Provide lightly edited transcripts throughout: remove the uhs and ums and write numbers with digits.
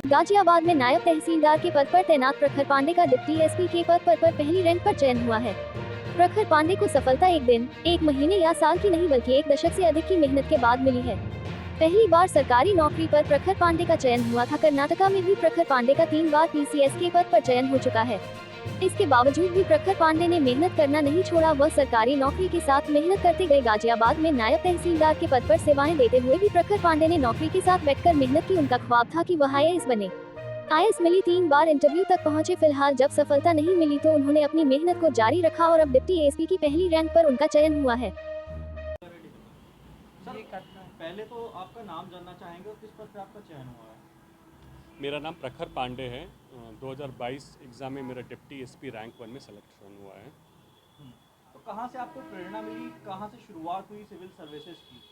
गाजियाबाद में नायब तहसीलदार के पद पर तैनात प्रखर पांडे का डिप्टी एसपी के पद पर पहली रैंक पर चयन हुआ है। प्रखर पांडे को सफलता एक दिन, एक महीने या साल की नहीं बल्कि एक दशक से अधिक की मेहनत के बाद मिली है। पहली बार सरकारी नौकरी पर प्रखर पांडे का चयन हुआ था। कर्नाटका में भी प्रखर पांडे का 3 बार पीसीएस के पद पर चयन हो चुका है। इसके बावजूद भी प्रखर पांडे ने मेहनत करना नहीं छोड़ा। वह सरकारी नौकरी के साथ मेहनत करते गए। गाजियाबाद में नायब तहसीलदार के पद पर सेवाएं देते हुए भी प्रखर पांडे ने नौकरी के साथ बैठकर मेहनत की। उनका ख्वाब था कि वह आईएएस बने। आईएएस मिली, 3 बार इंटरव्यू तक पहुंचे। फिलहाल जब सफलता नहीं मिली तो उन्होंने अपनी मेहनत को जारी रखा और अब डिप्टी एसपी की पहली रैंक पर उनका चयन हुआ है। सर, पहले तो आपका नाम जानना चाहेंगे और किस पद पे आपका चयन हुआ है? मेरा नाम प्रखर पांडे है। 2022 एग्ज़ाम में मेरा डिप्टी एसपी रैंक 1 में सिलेक्शन हुआ है। तो कहाँ से आपको प्रेरणा मिली, कहाँ से शुरुआत हुई सिविल सर्विसेज की?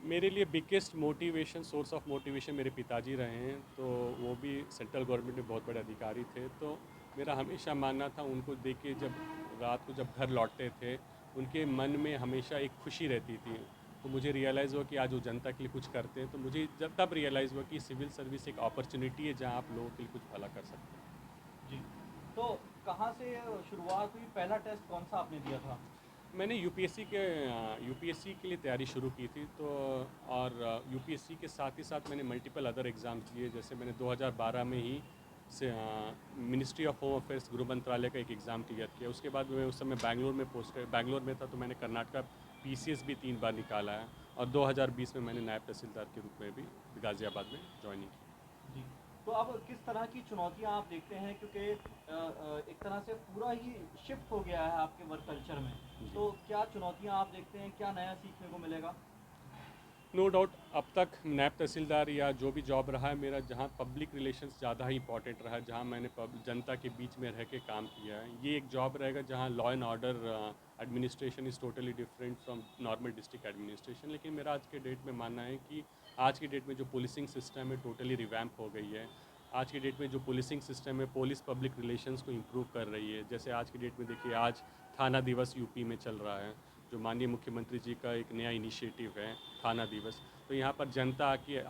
मेरे लिए biggest motivation, source of motivation मेरे पिताजी रहे हैं। तो वो भी सेंट्रल गवर्नमेंट में बहुत बड़े अधिकारी थे। तो मेरा हमेशा मानना था, उनको देख के जब रात को जब घर लौटते थे, उनके मन में हमेशा एक खुशी रहती थी। तो मुझे रियलाइज़ हुआ कि आज वो जनता के लिए कुछ करते हैं। तो मुझे जब तब रियलाइज़ हुआ कि सिविल सर्विस एक अपॉर्चुनिटी है जहाँ आप लोगों के लिए कुछ भला कर सकते हैं। जी, तो कहाँ से शुरुआत हुई? पहला टेस्ट कौन सा आपने दिया था? मैंने यूपीएससी के लिए तैयारी शुरू की थी। तो और यूपीएससी के साथ ही साथ मैंने मल्टीपल अदर एग्ज़ाम्स दिए। जैसे मैंने 2012 में ही से मिनिस्ट्री ऑफ होम अफेयर्स, गृह मंत्रालय का एक एग्ज़ाम क्लियर किया। उसके बाद मैं उस समय बैंगलोर में था। तो मैंने कर्नाटका पीसीएस भी 3 बार निकाला है। और 2020 में मैंने नायब तहसीलदार के रूप में भी गाज़ियाबाद में ज्वाइनिंग की। जी, तो अब किस तरह की चुनौतियाँ आप देखते हैं, क्योंकि एक तरह से पूरा ही शिफ्ट हो गया है आपके वर्क कल्चर में, तो क्या चुनौतियाँ आप देखते हैं, क्या नया सीखने को मिलेगा? नो डाउट, अब तक नायब तहसीलदार या जो भी जॉब रहा है मेरा, जहाँ पब्लिक रिलेशंस ज़्यादा ही इंपॉर्टेंट रहा है, जहाँ मैंने जनता के बीच में रह के काम किया है। ये एक जॉब रहेगा जहाँ law and order administration is totally different from normal district administration. लेकिन मेरा आज के डेट में मानना है कि आज की डेट में जो पुलिसिंग सिस्टम है टोटली रिवैम्प हो गई है। आज की डेट में जो पुलिसिंग सिस्टम है, पुलिस पब्लिक रिलेशंस को इम्प्रूव कर रही है। जैसे आज की डेट में देखिए, आज थाना दिवस यूपी में चल रहा है, जो माननीय मुख्यमंत्री जी का एक नया इनिशिएटिव है, थाना दिवस। तो यहाँ पर जनता आके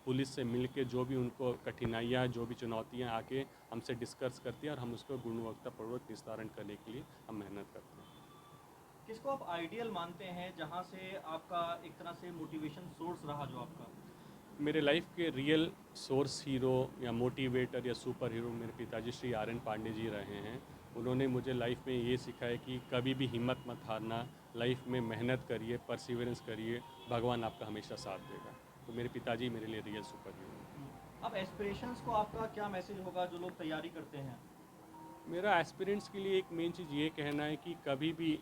पुलिस से मिल के जो भी उनको कठिनाइयाँ, जो भी चुनौतियाँ आके हमसे डिस्कस करती हैं और हम उसको गुणवत्तापूर्वक निस्तारण करने के लिए हम मेहनत करते हैं। किसको आप आइडियल मानते हैं, जहाँ से आपका एक तरह से मोटिवेशन सोर्स रहा जो आपका? मेरे लाइफ के रियल सोर्स, हीरो या मोटिवेटर या सुपर हीरो मेरे पिताजी श्री RN पांडे जी रहे हैं। उन्होंने मुझे लाइफ में ये सिखाया कि कभी भी हिम्मत मत हारना, लाइफ में मेहनत करिए, परसिवरेंस करिए, भगवान आपका हमेशा साथ देगा। तो मेरे पिताजी मेरे लिए रियल सुपर हीरो हैं। अब एस्पिरेशंस को आपका क्या मैसेज होगा जो लोग तैयारी करते हैं? मेरा एस्पिरेंट्स के लिए एक मेन चीज़ ये कहना है कि कभी भी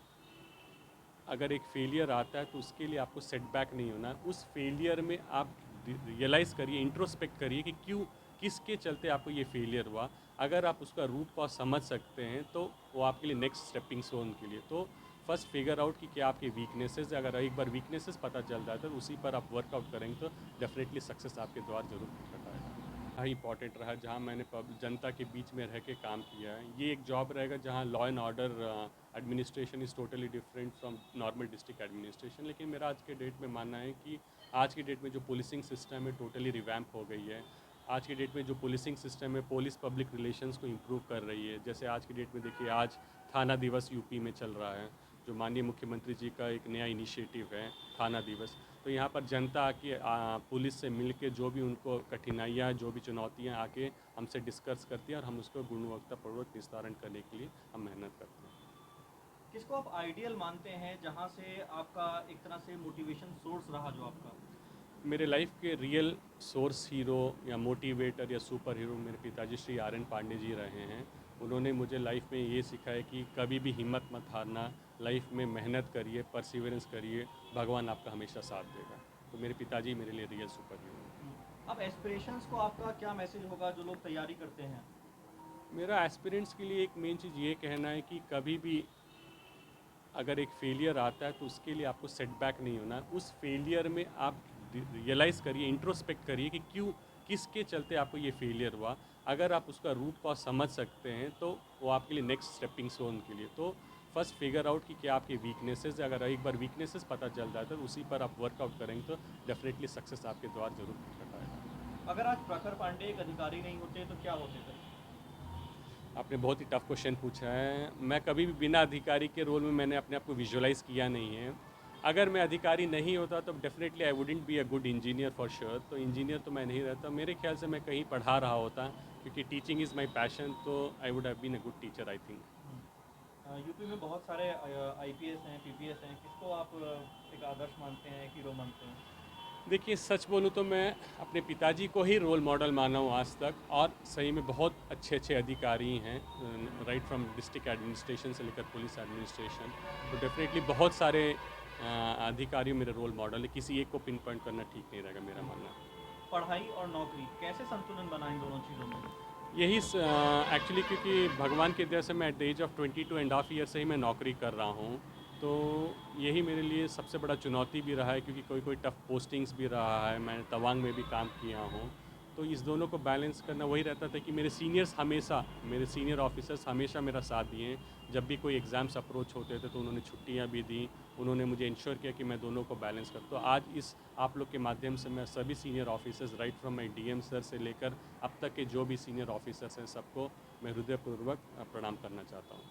अगर एक फेलियर आता है तो उसके लिए आपको सेटबैक नहीं होना। उस फेलियर में आप रियलाइज़ करिए, इंट्रोस्पेक्ट करिए कि क्यों, किसके चलते आपको ये फेलियर हुआ। अगर आप उसका रूट कॉज समझ सकते हैं तो वो आपके लिए नेक्स्ट स्टेपिंग स्टोन के लिए। तो फर्स्ट फिगर आउट कि क्या आपके वीकनेसेस है। अगर एक बार वीकनेसेस पता चल जाता है तो उसी पर आप वर्कआउट करेंगे तो डेफिनेटली सक्सेस आपके द्वार जरूर खटखटाएगा। हाँ, इंपॉर्टेंट रहा जहाँ मैंने जनता के बीच में रह के काम किया है। ये एक जॉब रहेगा जहाँ law and order administration is totally different from normal district administration. लेकिन मेरा आज के डेट में मानना है कि आज की डेट में जो पुलिसिंग सिस्टम है टोटली रिवैम्प हो गई है। आज की डेट में जो पुलिसिंग सिस्टम है, पुलिस पब्लिक रिलेशंस को इम्प्रूव कर रही है। जैसे आज की डेट में देखिए, आज थाना दिवस यूपी में चल रहा है, जो माननीय मुख्यमंत्री जी का एक नया इनिशिएटिव है, थाना दिवस। तो यहाँ पर जनता आके पुलिस से मिल के जो भी उनको कठिनाइयाँ, जो भी चुनौतियाँ आके हमसे डिस्कस करती हैं और हम उसको गुणवत्तापूर्वक निस्तारण करने के लिए हम मेहनत करते हैं। किसको आप आइडियल मानते हैं, जहाँ से आपका एक तरह से मोटिवेशन सोर्स रहा जो आपका? मेरे लाइफ के रियल सोर्स, हीरो या मोटिवेटर या सुपर हीरो मेरे पिताजी श्री RN पांडे जी रहे हैं। उन्होंने मुझे लाइफ में ये सिखाया कि कभी भी हिम्मत मत हारना, लाइफ में मेहनत करिए, परसिवरेंस करिए, भगवान आपका हमेशा साथ देगा। तो मेरे पिताजी मेरे लिए रियल सुपर हीरो हैं। अब एस्पिरेशंस को आपका क्या मैसेज होगा जो लोग तैयारी करते हैं? मेरा एस्पिरेंट्स के लिए एक मेन चीज़ ये कहना है कि कभी भी अगर एक फेलियर आता है तो उसके लिए आपको सेटबैक नहीं होना। उस फेलियर में आप रियलाइज़ करिए, इंट्रोस्पेक्ट करिए कि क्यों, किसके चलते आपको ये फेलियर हुआ। अगर आप उसका रूट कॉज समझ सकते हैं तो वो आपके लिए नेक्स्ट स्टेपिंग स्टोन के लिए। तो फर्स्ट फिगर आउट कि क्या आपके वीकनेसेस है। अगर एक बार वीकनेसेस पता चल जाता है तो उसी पर आप वर्कआउट करेंगे तो डेफिनेटली सक्सेस आपके द्वार जरूर खटखटाएगा। अगर आज प्रखर पांडे एक अधिकारी नहीं होते तो क्या होते फिर? आपने बहुत ही टफ क्वेश्चन पूछा है। मैं कभी भी बिना अधिकारी के रोल में मैंने अपने आप को विजुअलाइज़ किया नहीं है। अगर मैं अधिकारी नहीं होता तो definitely I wouldn't be a good engineer for sure. तो इंजीनियर तो मैं नहीं रहता। मेरे ख्याल से मैं कहीं पढ़ा रहा होता, क्योंकि टीचिंग इज़ माय पैशन, तो I would have been a good teacher I think. UP में बहुत सारे आईपीएस हैं, पीपीएस हैं, किसको आप एक आदर्श मानते हैं, एक हीरो मानते हैं? देखिए, सच बोलूँ तो मैं अपने पिताजी को ही रोल मॉडल माना हूँ आज तक, और सही में बहुत अच्छे अच्छे अधिकारी हैं, राइट फ्रॉम डिस्ट्रिक्ट एडमिनिस्ट्रेशन से लेकर पुलिस एडमिनिस्ट्रेशन। तो डेफिनेटली बहुत सारे अधिकारी मेरे रोल मॉडल है। किसी एक को पिन पॉइंट करना ठीक नहीं रहेगा, मेरा मानना। पढ़ाई और नौकरी कैसे संतुलन बनाएं दोनों चीज़ों में? यही एक्चुअली क्योंकि भगवान की दया से मैं at the age of 22.5 year से ही मैं नौकरी कर रहा हूँ। तो यही मेरे लिए सबसे बड़ा चुनौती भी रहा है, क्योंकि कोई कोई टफ़ पोस्टिंग्स भी रहा है। मैं तवांग में भी काम किया हूँ। तो इस दोनों को बैलेंस करना वही रहता था कि मेरे सीनियर ऑफिसर्स हमेशा मेरा साथ दिए हैं। जब भी कोई एग्ज़ाम्स अप्रोच होते थे तो उन्होंने छुट्टियाँ भी दी। उन्होंने मुझे इंश्योर किया कि मैं दोनों को बैलेंस कर। तो आज इस आप लोग के माध्यम से मैं सभी senior officers, right from my DM sir से लेकर अब तक के जो भी सीनियर ऑफिसर्स हैं, सबको मैं हृदयपूर्वक प्रणाम करना चाहता हूँ।